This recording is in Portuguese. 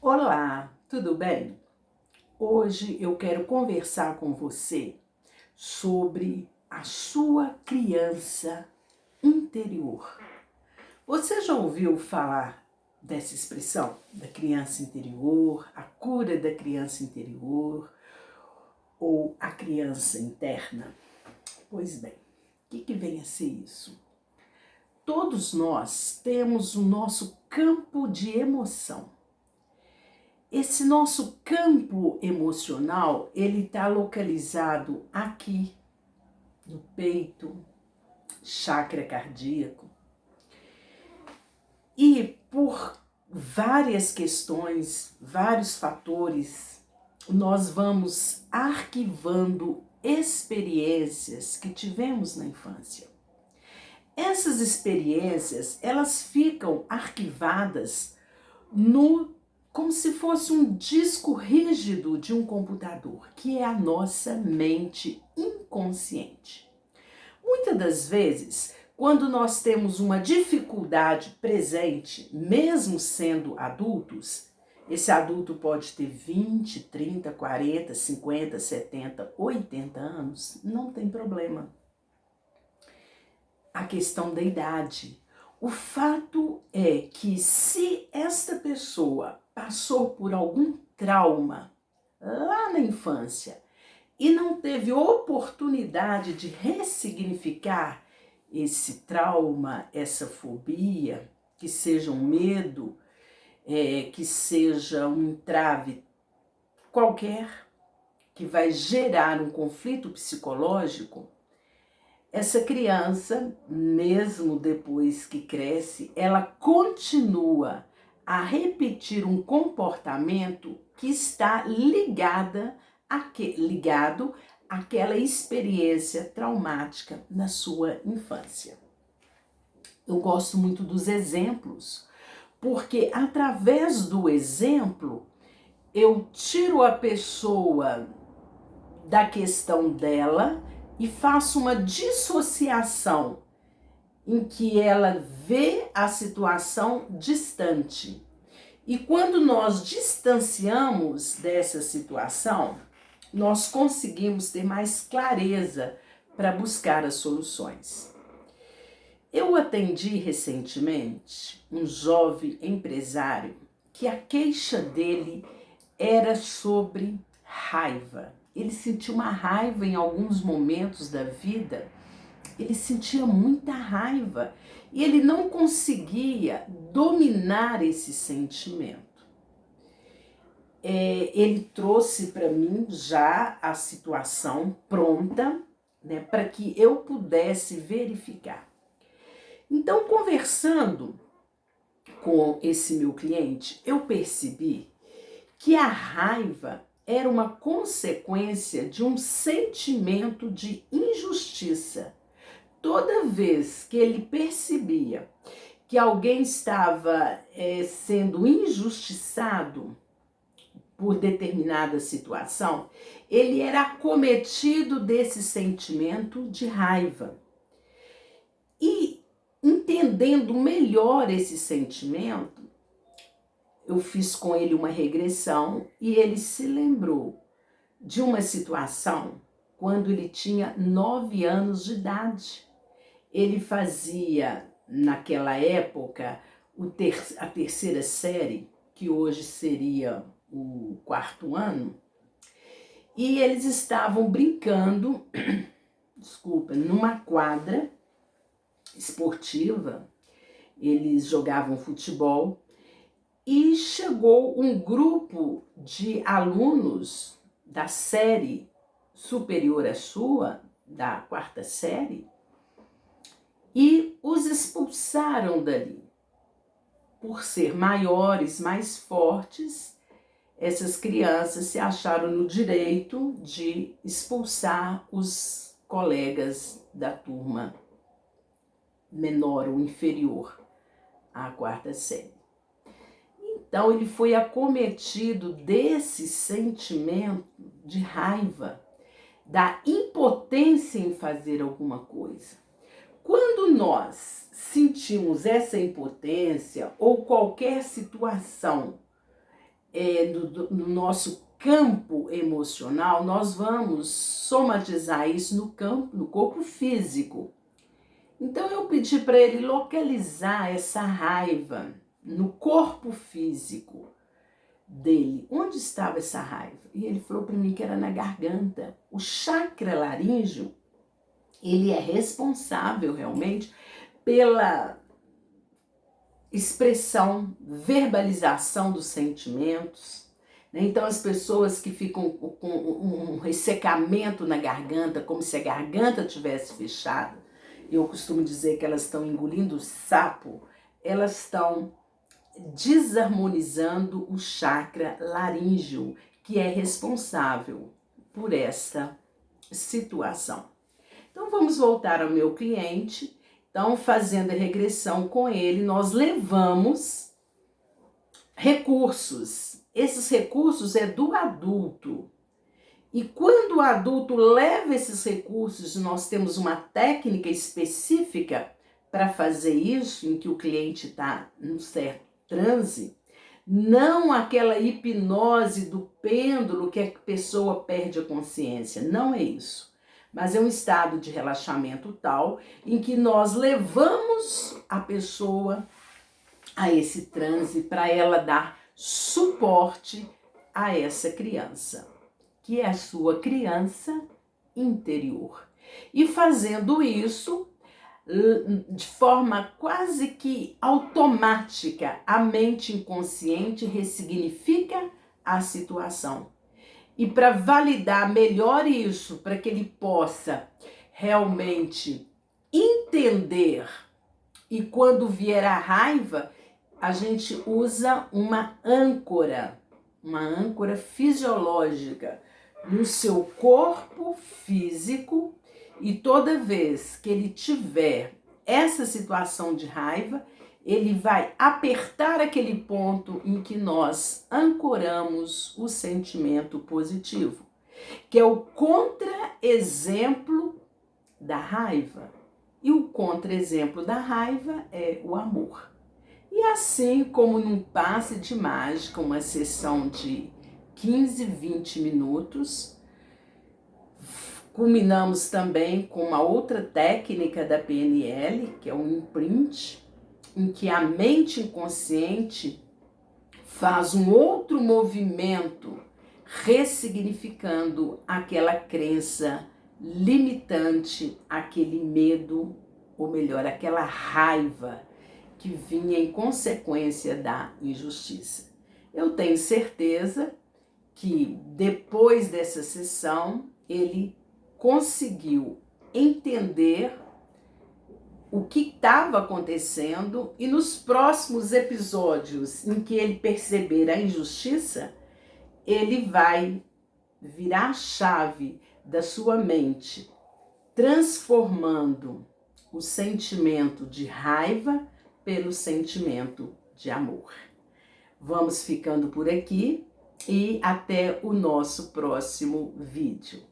Olá, tudo bem? Hoje eu quero conversar com você sobre a sua criança interior. Você já ouviu falar dessa expressão da criança interior, a cura da criança interior ou a criança interna? Pois bem, o que vem a ser isso? Todos nós temos o nosso campo de emoção. Esse nosso campo emocional, ele está localizado aqui, no peito, chakra cardíaco. E por várias questões, vários fatores, nós vamos arquivando experiências que tivemos na infância. Essas experiências, elas ficam arquivadas como se fosse um disco rígido de um computador, que é a nossa mente inconsciente. Muitas das vezes, quando nós temos uma dificuldade presente, mesmo sendo adultos, esse adulto pode ter 20, 30, 40, 50, 70, 80 anos, não tem problema. A questão da idade. O fato é que se esta pessoa passou por algum trauma lá na infância e não teve oportunidade de ressignificar esse trauma, essa fobia, que seja um medo, que seja um entrave qualquer, que vai gerar um conflito psicológico, essa criança, mesmo depois que cresce, ela continua a repetir um comportamento que está ligado àquela experiência traumática na sua infância. Eu gosto muito dos exemplos, porque através do exemplo eu tiro a pessoa da questão dela e faço uma dissociação em que ela vê a situação distante. E quando nós distanciamos dessa situação, nós conseguimos ter mais clareza para buscar as soluções. Eu atendi recentemente um jovem empresário que a queixa dele era sobre raiva. Ele sentia uma raiva em alguns momentos da vida, ele sentia muita raiva e ele não conseguia dominar esse sentimento. Ele trouxe para mim já a situação pronta, né, para que eu pudesse verificar. Então, conversando com esse meu cliente, eu percebi que a raiva era uma consequência de um sentimento de injustiça. Toda vez que ele percebia que alguém estava sendo injustiçado por determinada situação, ele era acometido desse sentimento de raiva. E entendendo melhor esse sentimento, eu fiz com ele uma regressão e ele se lembrou de uma situação quando ele tinha 9 anos de idade. Ele fazia, naquela época, a terceira série, que hoje seria o 4º ano, e eles estavam brincando, numa quadra esportiva, eles jogavam futebol, e chegou um grupo de alunos da série superior à sua, da 4ª série, e os expulsaram dali. Por ser maiores, mais fortes, essas crianças se acharam no direito de expulsar os colegas da turma menor ou inferior à 4ª série. Então ele foi acometido desse sentimento de raiva, da impotência em fazer alguma coisa. Quando nós sentimos essa impotência ou qualquer situação no nosso campo emocional, nós vamos somatizar isso no corpo físico. Então eu pedi para ele localizar essa raiva no corpo físico dele. Onde estava essa raiva? E ele falou para mim que era na garganta. O chakra laríngeo, ele é responsável realmente pela expressão, verbalização dos sentimentos. Então as pessoas que ficam com um ressecamento na garganta, como se a garganta tivesse fechada, eu costumo dizer que elas estão engolindo sapo, elas estão desarmonizando o chakra laríngeo, que é responsável por essa situação. Então vamos voltar ao meu cliente. Então, fazendo a regressão com ele, nós levamos recursos. Esses recursos é do adulto. E quando o adulto leva esses recursos, nós temos uma técnica específica para fazer isso, em que o cliente está num certo transe, não aquela hipnose do pêndulo que a pessoa perde a consciência, não é isso. Mas é um estado de relaxamento tal em que nós levamos a pessoa a esse transe para ela dar suporte a essa criança, que é a sua criança interior. E fazendo isso, de forma quase que automática, a mente inconsciente ressignifica a situação. E para validar melhor isso, para que ele possa realmente entender, e quando vier a raiva, a gente usa uma âncora fisiológica no seu corpo físico, e toda vez que ele tiver essa situação de raiva, ele vai apertar aquele ponto em que nós ancoramos o sentimento positivo, que é o contra-exemplo da raiva. E o contra-exemplo da raiva é o amor. E assim como num passe de mágica, uma sessão de 15, 20 minutos, culminamos também com uma outra técnica da PNL, que é o imprint, em que a mente inconsciente faz um outro movimento, ressignificando aquela crença limitante, aquele medo, ou melhor, aquela raiva que vinha em consequência da injustiça. Eu tenho certeza que depois dessa sessão ele conseguiu entender o que estava acontecendo, e nos próximos episódios em que ele perceber a injustiça, ele vai virar a chave da sua mente, transformando o sentimento de raiva pelo sentimento de amor. Vamos ficando por aqui e até o nosso próximo vídeo.